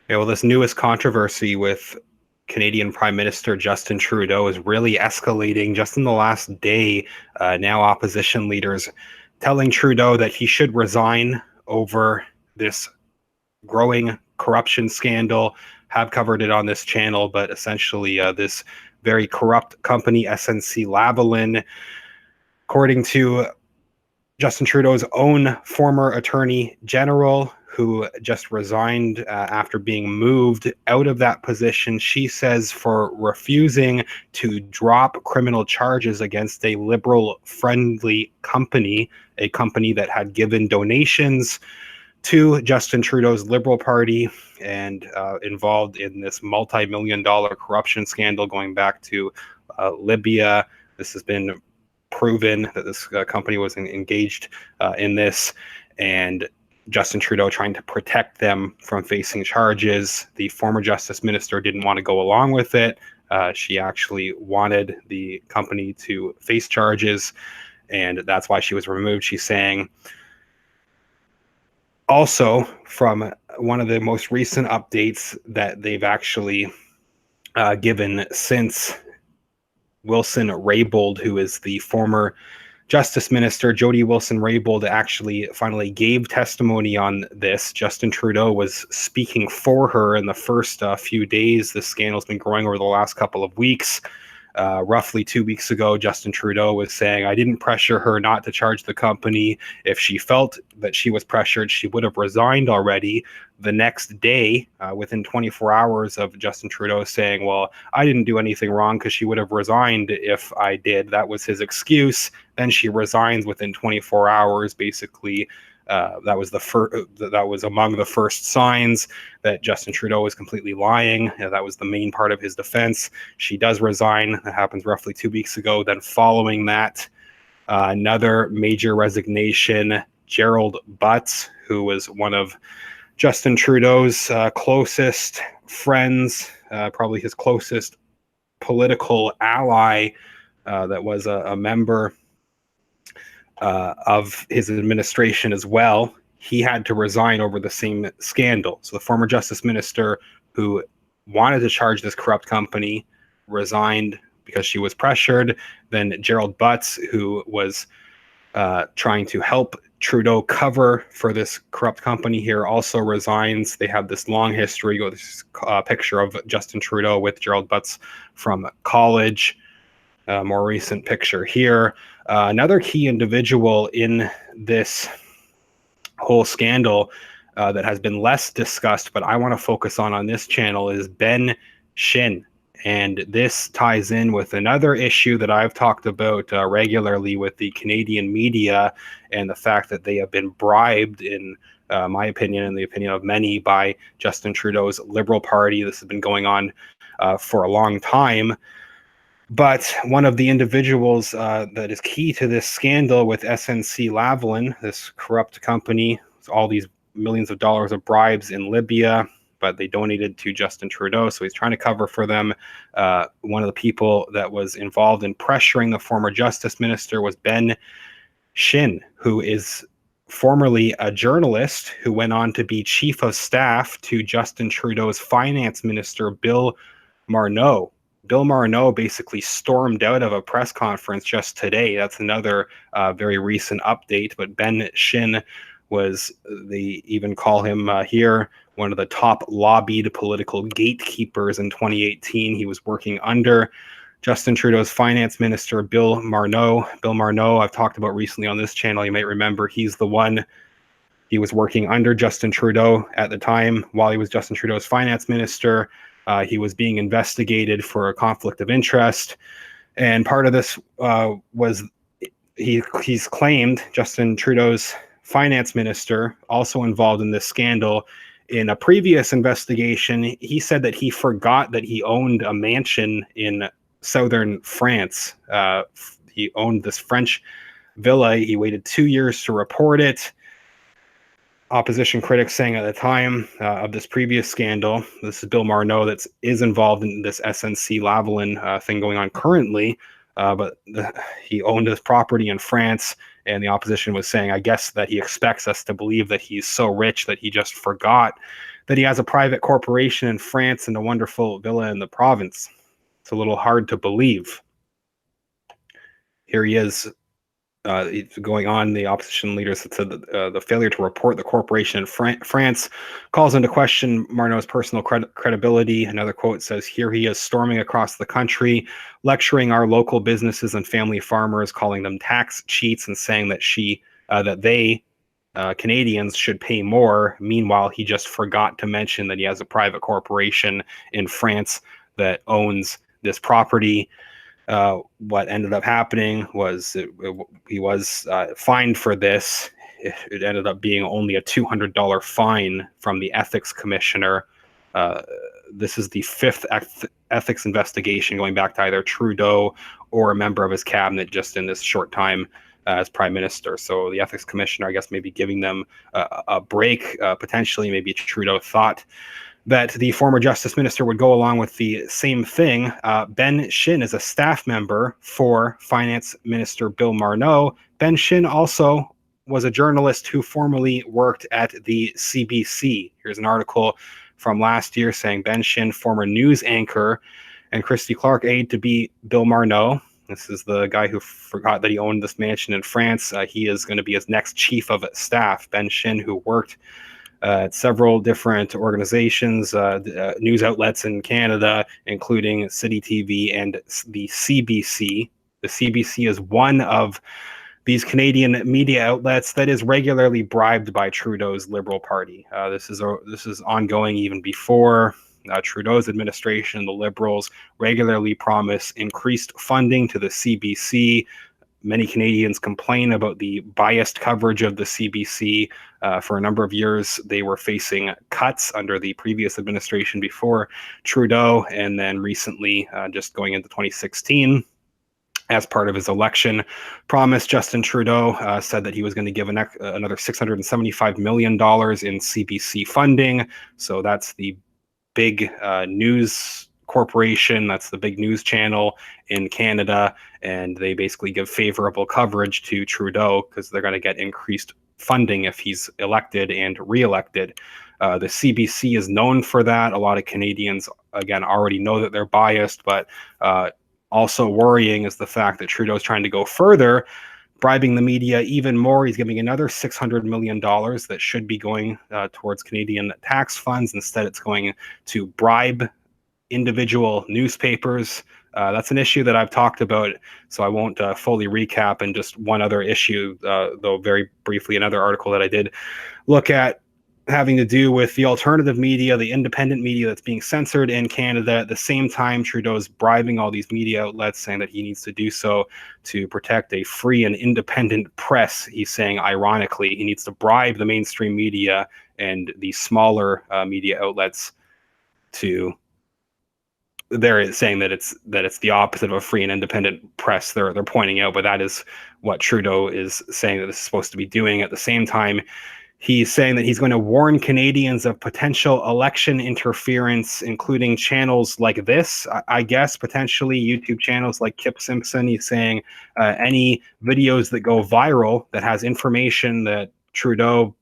Yeah, well, this newest controversy with Canadian Prime Minister Justin Trudeau is really escalating just in the last day. Now, opposition leaders telling Trudeau that he should resign over this growing corruption scandal. Have covered it on this channel, but essentially, this very corrupt company, SNC-Lavalin, according to Justin Trudeau's own former attorney general, who just resigned after being moved out of that position, she says, for refusing to drop criminal charges against a liberal-friendly company, a company that had given donations to Justin Trudeau's Liberal Party and involved in this multi-million-dollar corruption scandal going back to Libya. This has been proven that this company was engaged in this, and Justin Trudeau trying to protect them from facing charges. The former Justice Minister didn't want to go along with it. She actually wanted the company to face charges, and that's why she was removed. She's saying, also, from one of the most recent updates that they've actually given since Wilson Raybould, who is the former Justice Minister, Jody Wilson-Raybould, actually finally gave testimony on this. Justin Trudeau was speaking for her in the first few days. This scandal's been growing over the last couple of weeks. Roughly 2 weeks ago, Justin Trudeau was saying, I didn't pressure her not to charge the company. If she felt that she was pressured, she would have resigned already. The next day, within 24 hours of Justin Trudeau saying, well, I didn't do anything wrong because she would have resigned if I did. That was his excuse. Then she resigns within 24 hours, basically. That was among the first signs that Justin Trudeau was completely lying. That was the main part of his defense. She does resign. That happens roughly 2 weeks ago. Then following that, another major resignation, Gerald Butts, who was one of Justin Trudeau's closest friends, probably his closest political ally, that was a member of his administration as well. He had to resign over the same scandal. So the former Justice Minister, who wanted to charge this corrupt company, resigned because she was pressured. Then Gerald Butts, who was trying to help Trudeau cover for this corrupt company here, also resigns. They have this long history. This picture of Justin Trudeau with Gerald Butts from college. More recent picture here. Another key individual in this whole scandal that has been less discussed, but I want to focus on this channel, is Ben Shin. And this ties in with another issue that I've talked about regularly with the Canadian media, and the fact that they have been bribed, in my opinion and the opinion of many, by Justin Trudeau's Liberal Party. This has been going on for a long time. But one of the individuals that is key to this scandal with SNC-Lavalin, this corrupt company, all these millions of dollars of bribes in Libya, but they donated to Justin Trudeau, so he's trying to cover for them. One of the people that was involved in pressuring the former Justice Minister was Ben Shin, who is formerly a journalist who went on to be chief of staff to Justin Trudeau's finance minister, Bill Marneau. Bill Marneau basically stormed out of a press conference just today. That's another very recent update. But Ben Shin was, they even call him here, one of the top lobbied political gatekeepers in 2018. He was working under Justin Trudeau's finance minister, Bill Marneau. Bill Marneau, I've talked about recently on this channel. You might remember he was working under Justin Trudeau at the time while he was Justin Trudeau's finance minister. He was being investigated for a conflict of interest. And part of this was he's claimed, Justin Trudeau's finance minister, also involved in this scandal. In a previous investigation, he said that he forgot that he owned a mansion in southern France. He owned this French villa. He waited 2 years to report it. Opposition critics saying at the time of this previous scandal, this is Bill Marneau that is involved in this SNC-Lavalin thing going on currently, but he owned this property in France, and the opposition was saying, I guess, that he expects us to believe that he's so rich that he just forgot that he has a private corporation in France and a wonderful villa in the province. It's a little hard to believe. Here he is going on. The opposition leaders said that the failure to report the corporation in France calls into question Marneau's personal credibility. Another quote says, here he is storming across the country, lecturing our local businesses and family farmers, calling them tax cheats and saying that they, Canadians, should pay more. Meanwhile, he just forgot to mention that he has a private corporation in France that owns this property. What ended up happening was he was fined for this. It ended up being only a $200 fine from the ethics commissioner. This is the fifth ethics investigation going back to either Trudeau or a member of his cabinet just in this short time as prime minister. So the ethics commissioner, I guess, maybe giving them a break, potentially. Maybe Trudeau thought that the former justice minister would go along with the same thing. Ben Shin is a staff member for Finance Minister Bill Marneau. Ben Shin also was a journalist who formerly worked at the CBC. Here's an article from last year saying Ben Shin, former news anchor, and Christy Clark, aide to be Bill Marneau. This is the guy who forgot that he owned this mansion in France. He is going to be his next chief of staff. Ben Shin, who worked at several different organizations, news outlets in Canada, including City TV and the CBC. The CBC is one of these Canadian media outlets that is regularly bribed by Trudeau's Liberal Party. This is ongoing even before Trudeau's administration. The Liberals regularly promise increased funding to the CBC. Many Canadians complain about the biased coverage of the CBC. For a number of years, they were facing cuts under the previous administration before Trudeau, and then recently, just going into 2016, as part of his election promise, Justin Trudeau said that he was going to give another $675 million in CBC funding. So that's the big news corporation. That's the big news channel in Canada, and they basically give favorable coverage to Trudeau because they're going to get increased funding if he's elected and re-elected. The CBC is known for that. A lot of Canadians, again, already know that they're biased, but also worrying is the fact that Trudeau is trying to go further, bribing the media even more. He's giving another $600 million that should be going towards Canadian tax funds. Instead, it's going to bribe individual newspapers. That's an issue that I've talked about, so I won't fully recap. And just one other issue, though very briefly, another article that I did look at having to do with the alternative media, the independent media that's being censored in Canada. At the same time, Trudeau's bribing all these media outlets, saying that he needs to do so to protect a free and independent press. He's saying, ironically, he needs to bribe the mainstream media and the smaller media outlets to... They're saying that it's the opposite of a free and independent press. They're pointing out, but that is what Trudeau is saying that this is supposed to be doing. At the same time, he's saying that he's going to warn Canadians of potential election interference, including channels like this, I guess, potentially YouTube channels like Kip Simpson. He's saying any videos that go viral that has information that Trudeau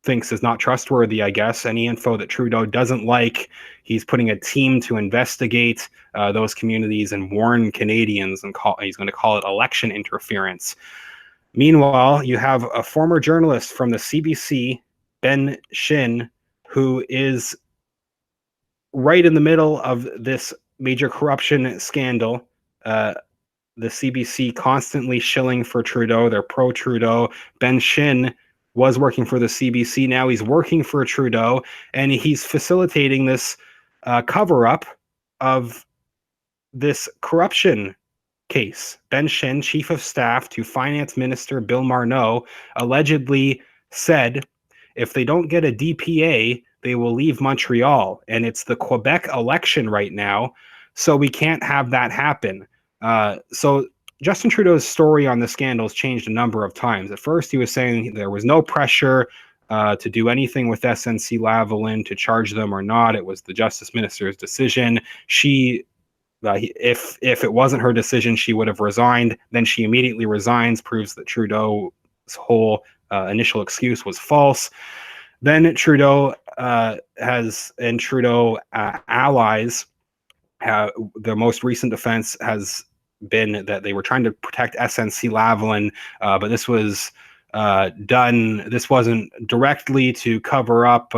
thinks is not trustworthy, I guess, any info that Trudeau doesn't like, he's putting a team to investigate those communities and warn Canadians, and he's going to call it election interference. Meanwhile, you have a former journalist from the CBC, Ben Shin, who is right in the middle of this major corruption scandal. The CBC constantly shilling for Trudeau. They're pro-Trudeau. Ben Shin was working for the CBC. Now he's working for Trudeau, and he's facilitating this cover-up of this corruption case. Ben Shin, chief of staff to Finance Minister Bill Marneau, allegedly said if they don't get a DPA, they will leave Montreal. And it's the Quebec election right now, so we can't have that happen. So Justin Trudeau's story on the scandals changed a number of times. At first, he was saying there was no pressure to do anything with SNC-Lavalin, to charge them or not. It was the Justice Minister's decision. If it wasn't her decision, she would have resigned. Then she immediately resigns, proves that Trudeau's whole initial excuse was false. Then Trudeau and Trudeau allies, their most recent defense has been that they were trying to protect SNC-Lavalin, but this was done. This wasn't directly to cover up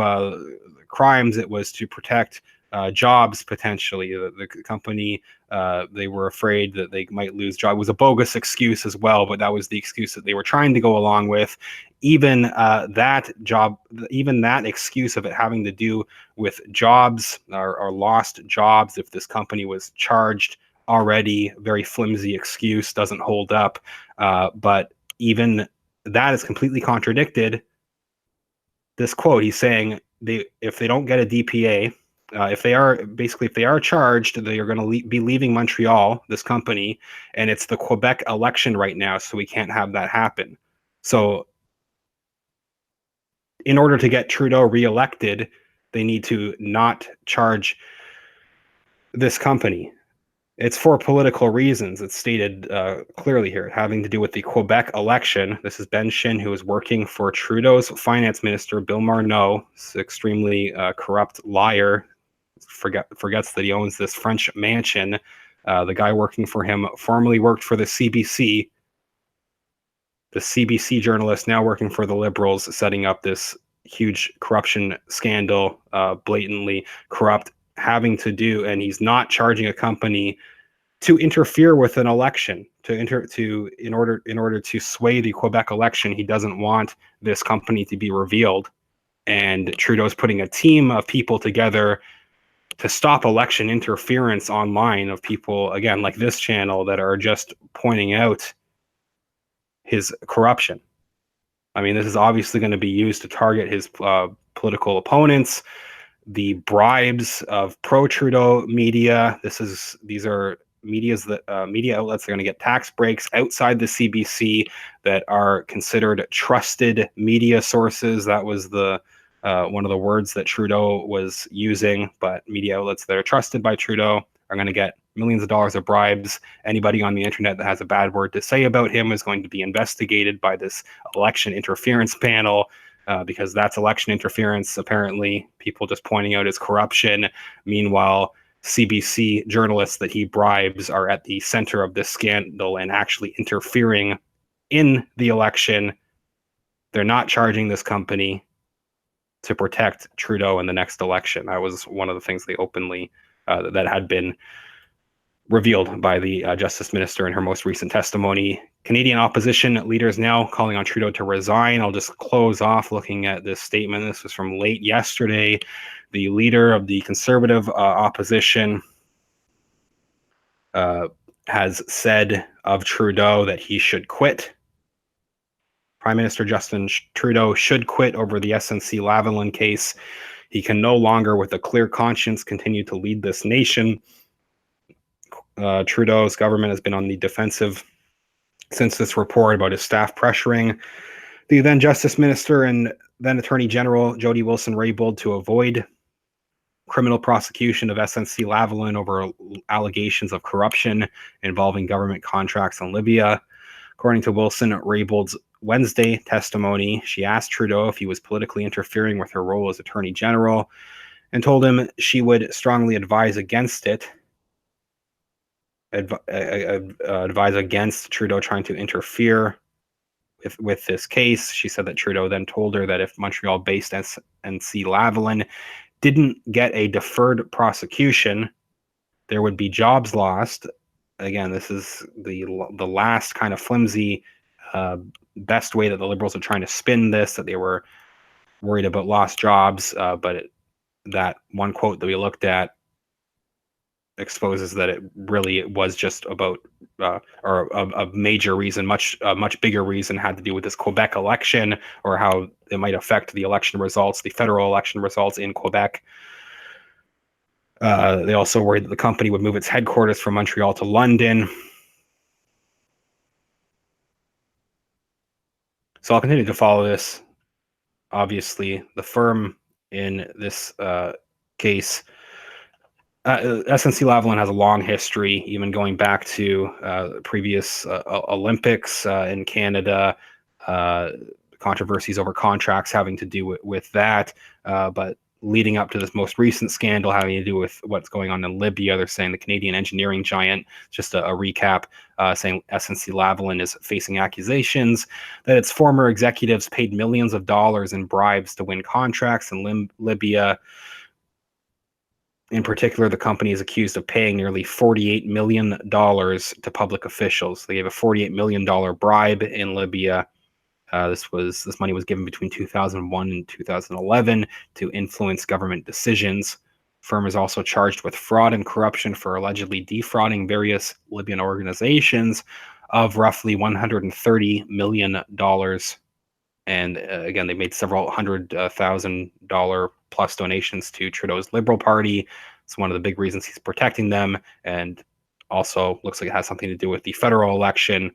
crimes. It was to protect jobs potentially. The company, they were afraid that they might lose jobs. It was a bogus excuse as well, but that was the excuse that they were trying to go along with. Even that excuse of it having to do with jobs or lost jobs, if this company was charged already, very flimsy excuse, doesn't hold up. But even that is completely contradicted. This quote, he's saying if they don't get a DPA, if they are charged, they are going to be leaving Montreal, this company, and it's the Quebec election right now, so we can't have that happen. So in order to get Trudeau reelected, they need to not charge this company. It's for political reasons. It's stated clearly here, having to do with the Quebec election. This is Ben Shin, who is working for Trudeau's finance minister, Bill Marneau, this extremely corrupt liar. Forgets that he owns this French mansion. The guy working for him formerly worked for the CBC. The CBC journalist now working for the Liberals, setting up this huge corruption scandal, blatantly corrupt, having to do, and he's not charging a company to interfere with an election, in order to sway the Quebec election. He doesn't want this company to be revealed, and Trudeau's putting a team of people together to stop election interference online, of people, again, like this channel, that are just pointing out his corruption. I mean, this is obviously going to be used to target his political opponents. The bribes of pro-Trudeau media. These are media outlets that are going to get tax breaks outside the CBC that are considered trusted media sources. That was the one of the words that Trudeau was using. But media outlets that are trusted by Trudeau are going to get millions of dollars of bribes. Anybody on the internet that has a bad word to say about him is going to be investigated by this election interference panel, because that's election interference, apparently. People just pointing out his corruption. Meanwhile, CBC journalists that he bribes are at the center of this scandal and actually interfering in the election. They're not charging this company to protect Trudeau in the next election. That was one of the things they openly, that had been revealed by the Justice Minister in her most recent testimony. Canadian opposition leaders now calling on Trudeau to resign. I'll just close off looking at this statement. This was from late yesterday. The leader of the Conservative opposition has said of Trudeau that he should quit. Prime Minister Justin Trudeau should quit over the SNC-Lavalin case. He can no longer, with a clear conscience, continue to lead this nation. Trudeau's government has been on the defensive since this report about his staff pressuring the then Justice Minister and then Attorney General Jody Wilson-Raybould to avoid criminal prosecution of SNC-Lavalin over allegations of corruption involving government contracts in Libya. According to Wilson-Raybould's Wednesday testimony, she asked Trudeau if he was politically interfering with her role as Attorney General and told him she would strongly advise against it. Advise against Trudeau trying to interfere with this case. She said that Trudeau then told her that if Montreal-based SNC-Lavalin didn't get a deferred prosecution, there would be jobs lost. Again, this is the last kind of flimsy, best way that the Liberals are trying to spin this, that they were worried about lost jobs. But that one quote that we looked at exposes that it really was just about, or a major reason, much bigger reason, had to do with this Quebec election, or how it might affect the election results, the federal election results in Quebec. They also worried that the company would move its headquarters from Montreal to London. So I'll continue to follow this. Obviously, the firm in this case, SNC-Lavalin has a long history, even going back to previous Olympics in Canada, controversies over contracts having to do with that. But leading up to this most recent scandal having to do with what's going on in Libya. They're saying the Canadian engineering giant, just a recap, saying SNC-Lavalin is facing accusations that its former executives paid millions of dollars in bribes to win contracts in Libya. In particular, the company is accused of paying nearly $48 million to public officials. They gave a $48 million bribe in Libya. This money was given between 2001 and 2011 to influence government decisions. Firm is also charged with fraud and corruption for allegedly defrauding various Libyan organizations of roughly $130 million. And again, they made several $100,000 plus donations to Trudeau's Liberal Party. It's one of the big reasons he's protecting them, and also looks like it has something to do with the federal election,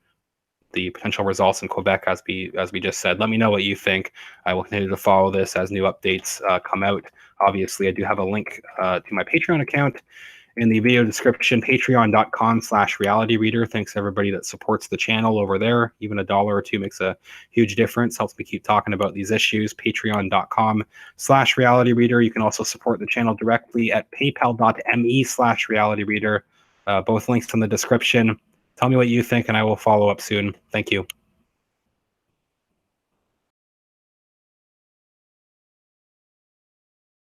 the potential results in Quebec, as we just said. Let me know what you think. I will continue to follow this as new updates come out. Obviously, I do have a link to my Patreon account in the video description, patreon.com/realityreader. Thanks to everybody that supports the channel over there. Even $1 or $2 makes a huge difference, helps me keep talking about these issues. Patreon.com/realityreader. You can also support the channel directly at paypal.me/realityreader. Both links in the description. Tell me what you think, and I will follow up soon. Thank you.